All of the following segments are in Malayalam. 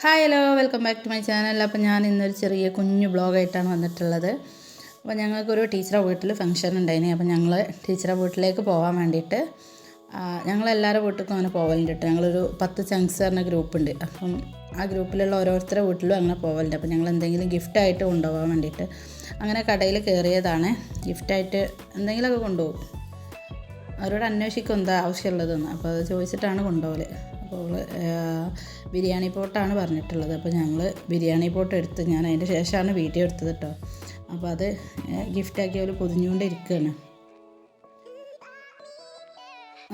Hi hello welcome back to my channel. അപ്പോൾ ഞാൻ ഇന്നൊരു ചെറിയ കുഞ്ഞു ബ്ലോഗായിട്ടാണ് വന്നിട്ടുള്ളത്. അപ്പോൾ ഞങ്ങൾക്കൊരു ടീച്ചറെ വീട്ടിൽ ഫംഗ്ഷൻ ഉണ്ടായിന്. അപ്പോൾ ഞങ്ങൾ ടീച്ചറെ വീട്ടിലേക്ക് പോകാൻ വേണ്ടിയിട്ട് ഞങ്ങളെല്ലാവരുടെ വീട്ടിലും അങ്ങനെ പോകലുണ്ട് കേട്ടോ. ഞങ്ങളൊരു 10 ചങ്സ് പറഞ്ഞ ഗ്രൂപ്പുണ്ട്. അപ്പം ആ ഗ്രൂപ്പിലുള്ള ഓരോരുത്തരുടെ വീട്ടിലും അങ്ങനെ പോകലുണ്ട്. അപ്പോൾ ഞങ്ങൾ എന്തെങ്കിലും ഗിഫ്റ്റായിട്ട് കൊണ്ടുപോകാൻ വേണ്ടിയിട്ട് അങ്ങനെ കടയിൽ കയറിയതാണ്. ഗിഫ്റ്റായിട്ട് എന്തെങ്കിലുമൊക്കെ കൊണ്ടുപോകും. അവരോട് അന്വേഷിക്കും എന്താ ആവശ്യമുള്ളതെന്ന്. അപ്പോൾ അത് ചോദിച്ചിട്ടാണ് കൊണ്ടുപോകൽ. അപ്പോൾ ബിരിയാണി പോട്ടാണ് പറഞ്ഞിട്ടുള്ളത്. അപ്പോൾ ഞങ്ങൾ ബിരിയാണി പോട്ട് എടുത്ത് ഞാൻ അതിൻ്റെ ശേഷമാണ് വീഡിയോ എടുത്തത് കേട്ടോ. അപ്പോൾ അത് ഗിഫ്റ്റാക്കി അവർ പൊതിഞ്ഞുകൊണ്ടിരിക്കുകയാണ്.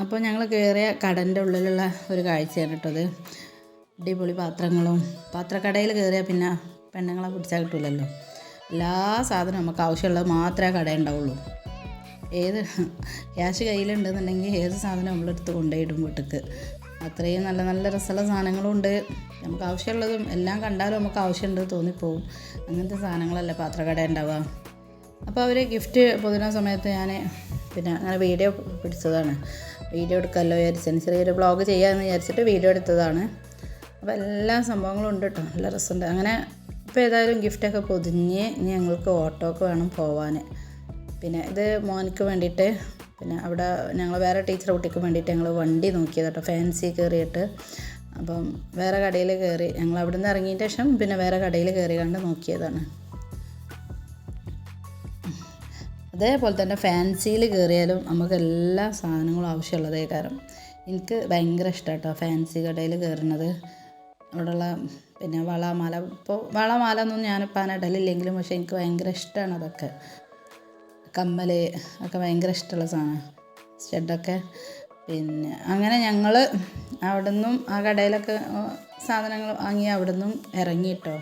അപ്പോൾ ഞങ്ങൾ കയറിയ കടൻ്റെ ഉള്ളിലുള്ള ഒരു കാഴ്ചയാണ് കേട്ടോ അത്. അടിപൊളി പാത്രങ്ങളും. പാത്രക്കടയിൽ കയറിയാൽ പിന്നെ പെണ്ണുങ്ങളെ പിടിച്ചാൽ കിട്ടില്ലല്ലോ. എല്ലാ സാധനവും നമുക്ക് ആവശ്യമുള്ളത് മാത്രമേ കടയിൽ ഉണ്ടാവുള്ളൂ. ഏത് ക്യാഷ് കയ്യിലുണ്ടെന്നുണ്ടെങ്കിൽ ഏത് സാധനം നമ്മളെടുത്ത് കൊണ്ടുപോയിടും വീട്ടിലേക്ക്. അത്രയും നല്ല നല്ല രസമുള്ള സാധനങ്ങളും ഉണ്ട്. നമുക്ക് ആവശ്യമുള്ളതും എല്ലാം കണ്ടാലും നമുക്ക് ആവശ്യമുണ്ട് തോന്നിപ്പോവും. അങ്ങനത്തെ സാധനങ്ങളല്ലേ പാത്രക്കട ഉണ്ടാവുക. അപ്പോൾ അവർ ഗിഫ്റ്റ് പൊതുന്ന സമയത്ത് ഞാൻ അങ്ങനെ വീഡിയോ പിടിച്ചതാണ്. വീഡിയോ എടുക്കാമല്ലോ വിചാരിച്ചു, ചെറിയൊരു വ്ളോഗ് ചെയ്യാമെന്ന് വിചാരിച്ചിട്ട് വീഡിയോ എടുത്തതാണ്. അപ്പോൾ എല്ലാ സംഭവങ്ങളും ഉണ്ട് കേട്ടോ, നല്ല രസമുണ്ട്. അങ്ങനെ ഇപ്പോൾ ഏതായാലും ഗിഫ്റ്റൊക്കെ പൊതിഞ്ഞ് ഇനി ഞങ്ങൾക്ക് ഓട്ടോക്ക് വേണം പോവാൻ. ഇത് മോനിക്ക് വേണ്ടിയിട്ട് അവിടെ ഞങ്ങൾ വേറെ ടീച്ചർ കുട്ടിക്ക് വേണ്ടിയിട്ട് ഞങ്ങൾ വണ്ടി നോക്കിയത് കേട്ടോ, ഫാൻസി കയറിയിട്ട്. അപ്പം വേറെ കടയിൽ കയറി ഞങ്ങൾ അവിടെ നിന്ന് ഇറങ്ങിയതിന് ശേഷം വേറെ കടയിൽ കയറി കണ്ട് നോക്കിയതാണ്. അതേപോലെ തന്നെ ഫാൻസിയിൽ കയറിയാലും നമുക്ക് എല്ലാ സാധനങ്ങളും ആവശ്യമുള്ളതേ കാരണം എനിക്ക് ഭയങ്കര ഇഷ്ടമാണ് കേട്ടോ ഫാൻസി കടയിൽ കയറുന്നത്. അവിടെയുള്ള വള മാല, ഇപ്പോൾ വള മാല ഒന്നും ഞാനിപ്പോൾ അങ്ങനെ ഇടലില്ലെങ്കിലും പക്ഷേ എനിക്ക് ഭയങ്കര ഇഷ്ടമാണ് അതൊക്കെ. കമ്മൽ ഒക്കെ ഭയങ്കര ഇഷ്ടമുള്ള സാധനമാണ്, സ്റ്റഡൊക്കെ. അങ്ങനെ ഞങ്ങൾ അവിടെ നിന്നും ആ കടയിലൊക്കെ സാധനങ്ങൾ വാങ്ങി അവിടെ നിന്നും ഇറങ്ങി കേട്ടോ.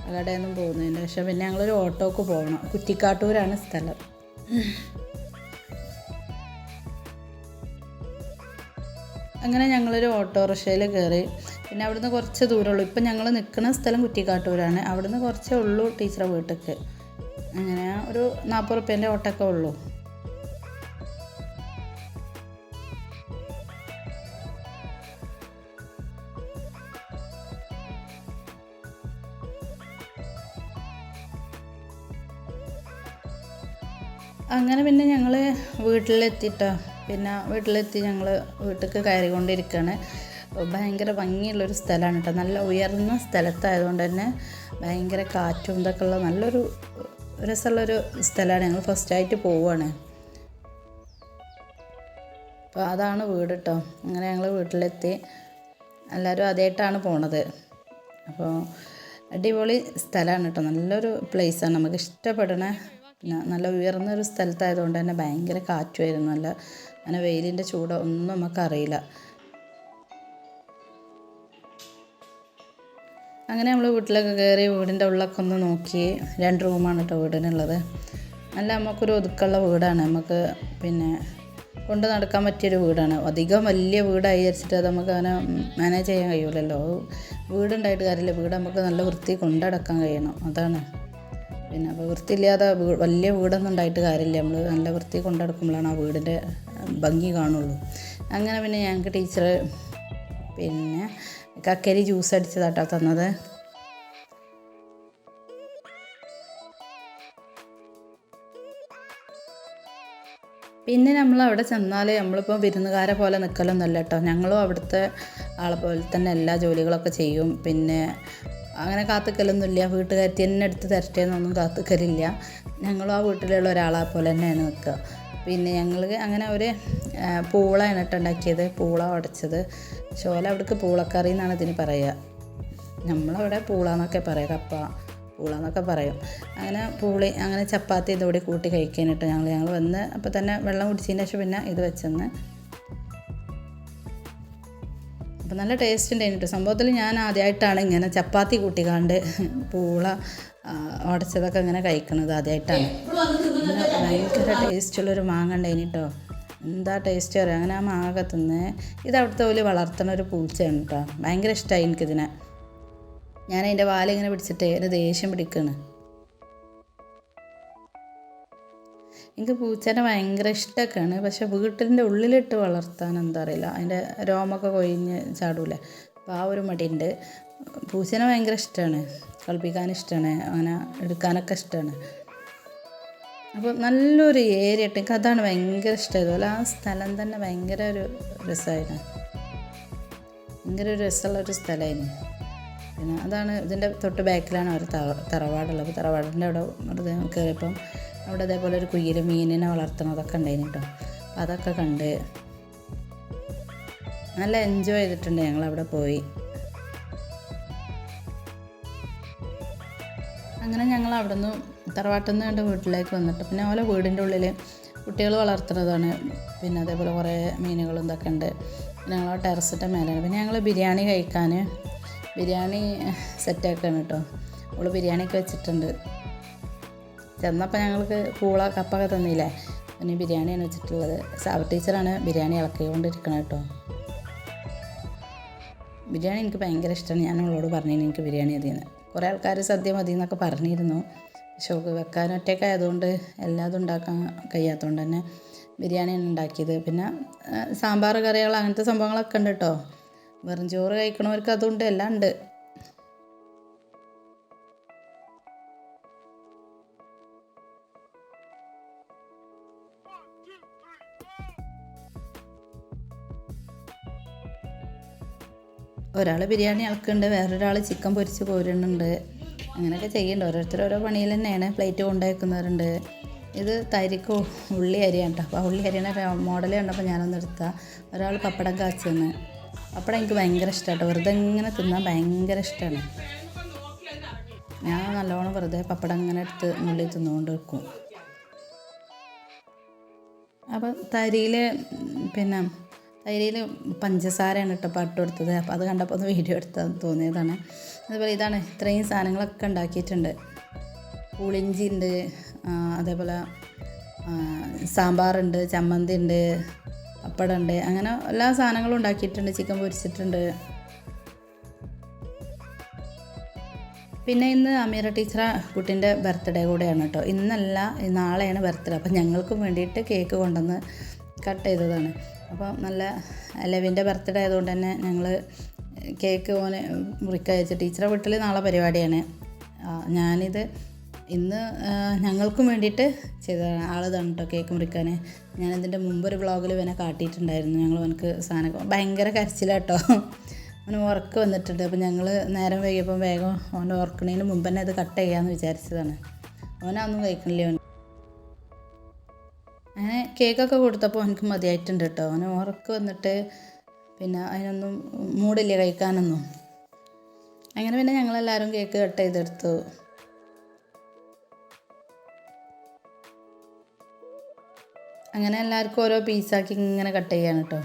ആ കടയിൽ നിന്നും പോകുന്നതിന് ശേഷം ഞങ്ങളൊരു ഓട്ടോക്ക് പോകണം. കുറ്റിക്കാട്ടൂരാണ് സ്ഥലം. അങ്ങനെ ഞങ്ങളൊരു ഓട്ടോറിക്ഷയിൽ കയറി. അവിടുന്ന് കുറച്ച് ദൂരമുള്ളൂ. ഇപ്പം ഞങ്ങൾ നിൽക്കുന്ന സ്ഥലം കുറ്റിക്കാട്ടൂരാണ്. അവിടുന്ന് കുറച്ചേ ഉള്ളൂ ടീച്ചറെ വീട്ടിലേക്ക്. അങ്ങനെ ഒരു 40 റുപ്യേൻ്റെ ഓട്ടൊക്കെ ഉള്ളൂ. അങ്ങനെ ഞങ്ങൾ വീട്ടിലെത്തിയിട്ടോ. വീട്ടിലെത്തി ഞങ്ങൾ വീട്ടിലേക്ക് കയറിക്കൊണ്ടിരിക്കുകയാണ്. ഭയങ്കര ഭംഗിയുള്ളൊരു സ്ഥലമാണ് കേട്ടോ. നല്ല ഉയർന്ന സ്ഥലത്തായതുകൊണ്ട് തന്നെ ഭയങ്കര കാറ്റും ഇതൊക്കെ ഉള്ള നല്ലൊരു രസമുള്ളൊരു സ്ഥലമാണ്. ഞങ്ങൾ ഫസ്റ്റായിട്ട് പോവുകയാണ്. അപ്പോൾ അതാണ് വീട് കേട്ടോ. അങ്ങനെ ഞങ്ങൾ വീട്ടിലെത്തി. എല്ലാവരും ആദ്യമായിട്ടാണ് പോണത്. അപ്പോൾ അടിപൊളി സ്ഥലമാണ് കേട്ടോ, നല്ലൊരു പ്ലേസാണ്, നമുക്ക് ഇഷ്ടപ്പെടണ. നല്ല ഉയർന്നൊരു സ്ഥലത്തായതുകൊണ്ട് തന്നെ ഭയങ്കര കാറ്റുമായിരുന്നു. അങ്ങനെ വെയിലിൻ്റെ ചൂടോ ഒന്നും നമുക്കറിയില്ല. അങ്ങനെ നമ്മൾ വീട്ടിലൊക്കെ കയറി വീടിൻ്റെ ഉള്ളൊക്കെ ഒന്ന് നോക്കി. 2 റൂമാണ് കേട്ടോ വീടിനുള്ളത്. നല്ല നമുക്കൊരു ഒതുക്കമുള്ള വീടാണ്. നമുക്ക് കൊണ്ട് നടക്കാൻ പറ്റിയൊരു വീടാണ്. അധികം വലിയ വീടായി വിചാരിച്ചിട്ട് അത് നമുക്ക് അങ്ങനെ മാനേജ് ചെയ്യാൻ കഴിയില്ലല്ലോ. വീടുണ്ടായിട്ട് കാര്യമില്ല, വീട് നമുക്ക് നല്ല വൃത്തി കൊണ്ടടക്കാൻ കഴിയണം, അതാണ്. അപ്പോൾ വൃത്തിയില്ലാതെ വലിയ വീടൊന്നും ഉണ്ടായിട്ട് കാര്യമില്ല. നമ്മൾ നല്ല വൃത്തി കൊണ്ടടക്കുമ്പോഴാണ് ആ വീടിൻ്റെ ഭംഗി കാണുള്ളൂ. അങ്ങനെ ഞങ്ങൾക്ക് ടീച്ചർ കക്കരി ജ്യൂസ് അടിച്ചതാട്ടോ തന്നത്. നമ്മൾ അവിടെ ചെന്നാൽ നമ്മളിപ്പോൾ വിരുന്നുകാരെ പോലെ നിൽക്കലൊന്നുമല്ല കേട്ടോ. ഞങ്ങളും അവിടുത്തെ ആളെ പോലെ തന്നെ എല്ലാ ജോലികളൊക്കെ ചെയ്യും. അങ്ങനെ കാത്തുക്കലൊന്നുമില്ല. വീട്ടുകാരത്തി തന്നെ എടുത്ത് തരട്ടേന്നൊന്നും കാത്തുക്കലില്ല. ഞങ്ങളും ആ വീട്ടിലുള്ള ഒരാളെ പോലെ തന്നെയാണ് നിൽക്കുക. ഞങ്ങൾ അങ്ങനെ ഒരു പൂളയാണ് കേട്ടോ ഉണ്ടാക്കിയത്. പൂള ഉടച്ചത്. ചോല അവിടേക്ക് പൂളക്കറി എന്നാണ് ഇതിന് പറയുക. നമ്മളവിടെ പൂള എന്നൊക്കെ പറയുക, കപ്പ പൂള എന്നൊക്കെ പറയും. അങ്ങനെ ചപ്പാത്തി ഇതോടെ കൂട്ടി കഴിക്കാനിട്ട് ഞങ്ങൾ വന്ന് അപ്പോൾ തന്നെ വെള്ളം കുടിച്ചതിന് ശേഷം ഇത് വെച്ചെന്ന്. അപ്പോൾ നല്ല ടേസ്റ്റ് ഉണ്ടായിരുന്നു. സംഭവത്തിൽ ഞാൻ ആദ്യമായിട്ടാണ് ഇങ്ങനെ ചപ്പാത്തി കൂട്ടിക്കാണ്ട് പൂള ഉടച്ചതൊക്കെ ഇങ്ങനെ കഴിക്കണത് ആദ്യമായിട്ടാണ്. ഭയങ്കര ടേസ്റ്റുള്ളൊരു മാങ്ങ ഉണ്ടായിന് കേട്ടോ. എന്താ ടേസ്റ്റ് അറിയാം. അങ്ങനെ ആ മാങ്ങ തിന്ന്. അവിടുത്തെ പോലെ വളർത്തുന്ന ഒരു പൂച്ചയാണ് കേട്ടോ. ഭയങ്കര ഇഷ്ടമായി എനിക്കിതിനെ. ഞാൻ അതിൻ്റെ വാലിങ്ങനെ പിടിച്ചിട്ട് ഒരു ദേഷ്യം പിടിക്കുകയാണ്. എനിക്ക് പൂച്ചേനെ ഭയങ്കര ഇഷ്ടമൊക്കെയാണ്. പക്ഷെ വീട്ടിൻ്റെ ഉള്ളിലിട്ട് വളർത്താൻ എന്താ അറിയില്ല, അതിൻ്റെ രോമൊക്കെ കൊഴിഞ്ഞ് ചാടൂലേ, അപ്പോൾ ആ ഒരു മടിയുണ്ട്. പൂച്ചേനെ ഭയങ്കര ഇഷ്ടമാണ്, കളിപ്പിക്കാൻ ഇഷ്ടമാണ്, അങ്ങനെ എടുക്കാനൊക്കെ ഇഷ്ടമാണ്. അപ്പോൾ നല്ലൊരു ഏരിയ ഇട്ട് എനിക്ക് അതാണ് ഭയങ്കര ഇഷ്ടമായത്. അതുപോലെ ആ സ്ഥലം തന്നെ ഭയങ്കര ഒരു രസമായിരുന്നു, ഭയങ്കര ഒരു രസമുള്ളൊരു സ്ഥലമായിരുന്നു. പിന്നെ അതാണ് ഇതിൻ്റെ തൊട്ട് ബാക്കിലാണ് അവർ തറവാടുള്ളത്. അപ്പോൾ തറവാടിൻ്റെ അവിടെ കയറിയപ്പം അവിടെ അതേപോലെ ഒരു കുയിൽ മീനിനെ വളർത്തുന്നതൊക്കെ ഉണ്ടായിരുന്നു കേട്ടോ. അപ്പോൾ അതൊക്കെ കണ്ട് നല്ല എൻജോയ് ചെയ്തിട്ടുണ്ട് ഞങ്ങളവിടെ പോയി. അങ്ങനെ ഞങ്ങൾ അവിടെ നിന്ന് തറവാട്ടിൽ നിന്ന് എൻ്റെ വീട്ടിലേക്ക് വന്നിട്ട് പിന്നെ ഓലെ വീടിൻ്റെ ഉള്ളിൽ കുട്ടികൾ വളർത്തുന്നതാണ്. പിന്നെ അതേപോലെ കുറേ മീനുകളും ഇതൊക്കെ ഉണ്ട്. പിന്നെ ഞങ്ങൾ ടെറസിൻ്റെ മേലെയാണ്. പിന്നെ ഞങ്ങൾ ബിരിയാണി കഴിക്കാൻ ബിരിയാണി സെറ്റാക്കാണ് കേട്ടോ. അവൾ ബിരിയാണിയൊക്കെ വെച്ചിട്ടുണ്ട്. ചെന്നപ്പോൾ ഞങ്ങൾക്ക് പൂള കപ്പൊക്കെ തന്നില്ലേ, പിന്നെ ബിരിയാണിയാണ് വെച്ചിട്ടുള്ളത്. സാബ ടീച്ചറാണ് ബിരിയാണി ഇളക്കിക്കൊണ്ടിരിക്കണം കേട്ടോ. ബിരിയാണി എനിക്ക് ഭയങ്കര ഇഷ്ടമാണ്. ഞാൻ അവളോട് പറഞ്ഞിരുന്നു എനിക്ക് ബിരിയാണി മതിയെന്ന്. കുറേ ആൾക്കാർ സദ്യ മതി എന്നൊക്കെ പറഞ്ഞിരുന്നു. പക്ഷേ വെക്കാൻ ഒറ്റയ്ക്കായതുകൊണ്ട് എല്ലാതും ഉണ്ടാക്കാൻ കഴിയാത്തതുകൊണ്ട് തന്നെ ബിരിയാണിയാണ് ഉണ്ടാക്കിയത്. പിന്നെ സാമ്പാർ കറികൾ അങ്ങനത്തെ സംഭവങ്ങളൊക്കെ ഉണ്ട് കേട്ടോ. വെറും ചോറ് കഴിക്കണവർക്ക് അതുകൊണ്ട് എല്ലാം ഉണ്ട്. ഒരാൾ ബിരിയാണി ഇളക്കുന്നുണ്ട്, വേറൊരാൾ ചിക്കൻ പൊരിച്ച് കോരുന്നുണ്ട്. അങ്ങനെയൊക്കെ ചെയ്യുന്നുണ്ട്. ഓരോരുത്തർ ഓരോ പണിയിൽ തന്നെയാണ്. പ്ലേറ്റ് കൊണ്ടുവയ്ക്കുന്നവരുണ്ട്. ഇത് തരിക്ക് ഉള്ളി അരിയാണ് കേട്ടോ. അപ്പോൾ ഉള്ളി അരിയുടെ മോഡൽ കണ്ടപ്പോൾ ഞാനൊന്ന് എടുത്താൽ ഒരാൾ പപ്പടം കാച്ചുന്ന്. പപ്പടം എനിക്ക് ഭയങ്കര ഇഷ്ടമാണ് കേട്ടോ. വെറുതെ ഇങ്ങനെ തിന്നാൻ ഭയങ്കര ഇഷ്ടമാണ്. ഞാൻ നല്ലോണം വെറുതെ പപ്പടം ഇങ്ങനെ എടുത്ത് ഉള്ളിൽ തിന്നുകൊണ്ട് വെക്കും. അപ്പോൾ തരിയിൽ പഞ്ചസാരയാണ് കേട്ടോ പട്ട് കൊടുത്തത്. അപ്പോൾ അത് കണ്ടപ്പോൾ ഒന്ന് വീഡിയോ എടുത്താൽ തോന്നിയതാണ്. അതുപോലെ ഇതാണ് ഇത്രയും സാധനങ്ങളൊക്കെ ഉണ്ടാക്കിയിട്ടുണ്ട്. പുളിഞ്ചി ഉണ്ട്, അതേപോലെ സാമ്പാറുണ്ട്, ചമ്മന്തി ഉണ്ട്, പപ്പടം ഉണ്ട്, അങ്ങനെ എല്ലാ സാധനങ്ങളും ഉണ്ടാക്കിയിട്ടുണ്ട്. ചിക്കൻ പൊരിച്ചിട്ടുണ്ട്. പിന്നെ ഇന്ന് അമീറ ടീച്ചറെ കുട്ടീൻ്റെ ബർത്ത്ഡേ കൂടെയാണ് കേട്ടോ. ഇന്നല്ല, നാളെയാണ് ബർത്ത്ഡേ. അപ്പം ഞങ്ങൾക്കും വേണ്ടിയിട്ട് കേക്ക് കൊണ്ടുവന്ന് കട്ട് ചെയ്തതാണ്. അപ്പോൾ നല്ല ലെവിൻ്റെ ബർത്ത്ഡേ ആയതുകൊണ്ട് തന്നെ ഞങ്ങൾ കേക്ക് ഓന് മുറിക്കാൻ വെച്ച്. ടീച്ചറെ വീട്ടിൽ നാളെ പരിപാടിയാണ്. ഞാനിത് ഇന്ന് ഞങ്ങൾക്കും വേണ്ടിയിട്ട് ചെയ്തതാണ്. ആളിതാണ് കേട്ടോ കേക്ക് മുറിക്കാൻ. ഞാനിതിൻ്റെ മുമ്പൊരു വ്ളോഗിൽ ഇവനെ കാട്ടിയിട്ടുണ്ടായിരുന്നു. ഞങ്ങൾ അവനക്ക് സാധനം ഭയങ്കര കരച്ചിലാട്ടോ. അവന് ഉറക്ക് വന്നിട്ടുണ്ട്. അപ്പോൾ ഞങ്ങൾ നേരം വൈകിയപ്പോൾ വേഗം അവൻ്റെ ഉറക്കണതിന് മുമ്പ് തന്നെ അത് കട്ട് ചെയ്യാമെന്ന് വിചാരിച്ചതാണ്. അവനൊന്നും കഴിക്കണില്ല. അവൻ അങ്ങനെ കേക്കൊക്കെ കൊടുത്തപ്പോൾ എനിക്ക് മതിയായിട്ടുണ്ട് കേട്ടോ. അവന് ഉറക്ക് വന്നിട്ട് പിന്നെ അതിനൊന്നും മൂടില്ല കഴിക്കാനൊന്നും. അങ്ങനെ പിന്നെ ഞങ്ങളെല്ലാവരും കേക്ക് കട്ട് ചെയ്തെടുത്തു. അങ്ങനെ എല്ലാവർക്കും ഓരോ പീസാക്കി ഇങ്ങനെ കട്ട് ചെയ്യാണ് കേട്ടോ.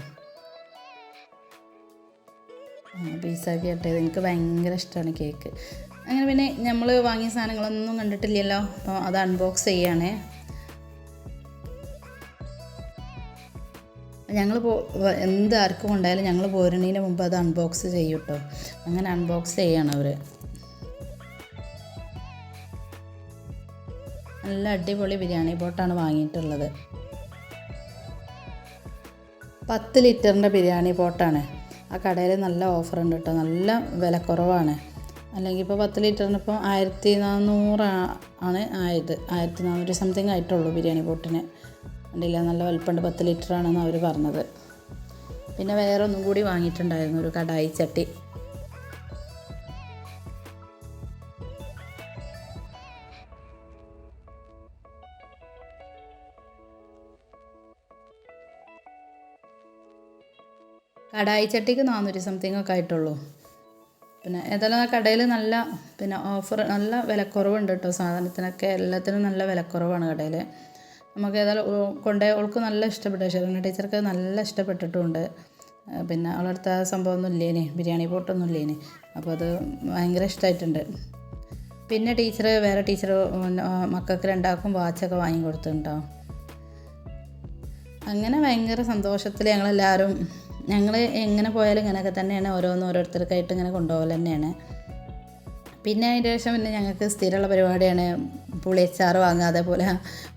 പീസാക്കി കട്ട് ചെയ്ത് എനിക്ക് ഭയങ്കര ഇഷ്ടമാണ് കേക്ക്. അങ്ങനെ പിന്നെ നമ്മൾ വാങ്ങിയ സാധനങ്ങളൊന്നും കണ്ടിട്ടില്ലല്ലോ. അപ്പോൾ അത് അൺബോക്സ് ചെയ്യാണ്. ഞങ്ങൾ എന്ത് ആർക്കും കൊണ്ടായാലും ഞങ്ങൾ പോരുന്നതിന് മുമ്പ് അത് അൺബോക്സ് ചെയ്യും കേട്ടോ. അങ്ങനെ അൺബോക്സ് ചെയ്യാണ് അവർ. നല്ല അടിപൊളി ബിരിയാണി പോട്ടാണ് വാങ്ങിയിട്ടുള്ളത്. 10 ലിറ്ററിൻ്റെ ബിരിയാണി പോട്ടാണ്. ആ കടയിൽ നല്ല ഓഫറുണ്ട് കേട്ടോ. നല്ല വിലക്കുറവാണ്. അല്ലെങ്കിൽ ഇപ്പോൾ 10 ലിറ്ററിന് ഇപ്പോൾ 1400 ആണ് ആയത്. 1400 സംതിങ് ആയിട്ടുള്ളൂ ബിരിയാണി പോട്ടിന്. കണ്ടില്ല, നല്ല വലുപ്പമുണ്ട്. 10 ലിറ്ററാണെന്ന് അവർ പറഞ്ഞത്. പിന്നെ വേറെ ഒന്നും കൂടി വാങ്ങിയിട്ടുണ്ടായിരുന്നു, ഒരു കടായി ചട്ടി. കടായി ചട്ടിക്ക് 400 സംതിങ് ഒക്കെ ആയിട്ടുള്ളൂ. പിന്നെ ഏതായാലും ആ കടയിൽ നല്ല ഓഫർ, നല്ല വിലക്കുറവുണ്ട് കേട്ടോ. സാധനത്തിനൊക്കെ എല്ലാത്തിനും നല്ല വിലക്കുറവാണ് കടയിൽ. നമുക്ക് ഏതായാലും ഓൾക്ക് നല്ല ഇഷ്ടപ്പെട്ടു. ഷെറിന ടീച്ചർക്ക് നല്ല ഇഷ്ടപ്പെട്ടിട്ടുമുണ്ട്. പിന്നെ അവളടുത്ത ആ സംഭവമൊന്നും ഇല്ലേനി, ബിരിയാണി പോട്ടൊന്നും ഇല്ലേനി. അപ്പോൾ അത് ഭയങ്കര ഇഷ്ടമായിട്ടുണ്ട്. പിന്നെ വേറെ ടീച്ചർ മക്കൾക്ക് 2 വാച്ചൊക്കെ വാങ്ങി കൊടുത്തിട്ടുണ്ടോ. അങ്ങനെ ഭയങ്കര സന്തോഷത്തിൽ ഞങ്ങൾ എങ്ങനെ പോയാലും ഇങ്ങനെയൊക്കെ തന്നെയാണ്. ഓരോരുത്തർക്കായിട്ട് ഇങ്ങനെ കൊണ്ടുപോകൽ തന്നെയാണ്. പിന്നെ അതിൻ്റെ ശേഷം ഞങ്ങൾക്ക് സ്ഥിരമുള്ള പരിപാടിയാണ് പുളിയച്ചാറ് വാങ്ങുക. അതേപോലെ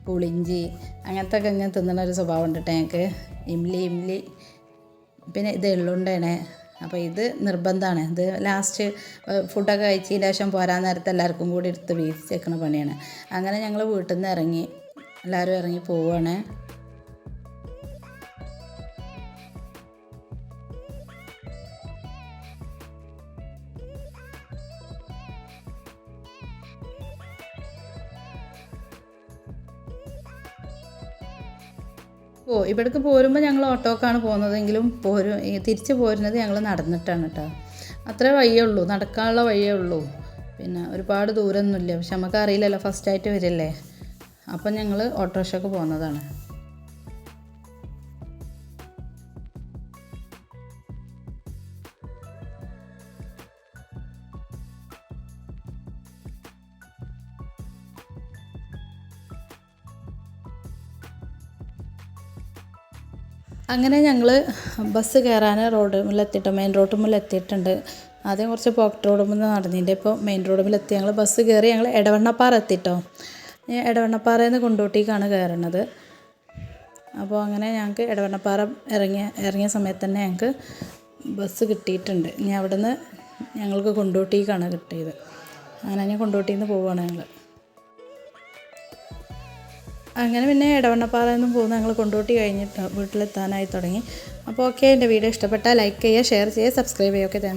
പുളിഞ്ചി അങ്ങനത്തെ ഒക്കെ ഇങ്ങനെ തിന്നുന്ന ഒരു സ്വഭാവം ഉണ്ട് കേട്ടോ ഞങ്ങൾക്ക്. ഇംലി പിന്നെ ഇത് എള്ളുണ്ടയാണ്. അപ്പോൾ ഇത് നിർബന്ധമാണ്. ഇത് ലാസ്റ്റ് ഫുഡൊക്കെ കഴിച്ചതിന് ശേഷം പോരാൻ നേരത്തെ എല്ലാവർക്കും കൂടി എടുത്ത് വീതിച്ച് വെക്കുന്ന പണിയാണ്. അങ്ങനെ ഞങ്ങൾ വീട്ടിൽ നിന്ന് ഇറങ്ങി, എല്ലാവരും ഇറങ്ങി പോവുകയാണ്. ഇവിടേക്ക് പോരുമ്പോൾ ഞങ്ങൾ ഓട്ടോക്കാണ് പോകുന്നതെങ്കിലും തിരിച്ച് പോരുന്നത് ഞങ്ങൾ നടന്നിട്ടാണ് കേട്ടോ. അത്രേ വഴിയേ ഉള്ളൂ, നടക്കാനുള്ള വഴിയേ ഉള്ളൂ. പിന്നെ ഒരുപാട് ദൂരമൊന്നുമില്ല. പക്ഷെ നമുക്ക് അറിയില്ലല്ലോ, ഫസ്റ്റായിട്ട് വരില്ലേ. അപ്പം ഞങ്ങൾ ഓട്ടോറിക്ഷയ്ക്ക് പോകുന്നതാണ്. അങ്ങനെ ഞങ്ങൾ ബസ് കയറാൻ മെയിൻ റോഡ് എത്തിയിട്ടുണ്ട്. ആദ്യം കുറച്ച് പോക്കറ്റ് റോഡ് മുതൽ നടന്നിട്ട് ഇപ്പോൾ മെയിൻ റോഡ് എത്തി. ഞങ്ങൾ ബസ് കയറി ഞങ്ങൾ എടവണ്ണപ്പാറ എത്തിട്ടോ. എടവണ്ണപ്പാറയിൽ നിന്ന് കൊണ്ടോട്ടിക്കാണ് കയറുന്നത്. അപ്പോൾ അങ്ങനെ ഞങ്ങൾക്ക് എടവണ്ണപ്പാറ ഇറങ്ങിയ സമയത്ത് തന്നെ ഞങ്ങൾക്ക് ബസ് കിട്ടിയിട്ടുണ്ട്. ഇനി അവിടെ നിന്ന് ഞങ്ങൾക്ക് കൊണ്ടോട്ടിക്കാണ് കിട്ടിയത്. അങ്ങനെ ഞാൻ കൊണ്ടോട്ടിയിൽ നിന്ന് പോവുകയാണ് ഞങ്ങൾ. അങ്ങനെ പിന്നെ എടവണ്ണപ്പാറയിൽ നിന്നും പോകുന്ന ഞങ്ങൾ കൊണ്ടോട്ടി കഴിഞ്ഞിട്ട് വീട്ടിലെത്താനായി തുടങ്ങി. അപ്പോൾ ഓക്കെ, എൻ്റെ വീഡിയോ ഇഷ്ടപ്പെട്ടാൽ ലൈക്ക് ചെയ്യുക, ഷെയർ ചെയ്യുക, സബ്സ്ക്രൈബ് ചെയ്യുക. Okay, thanks.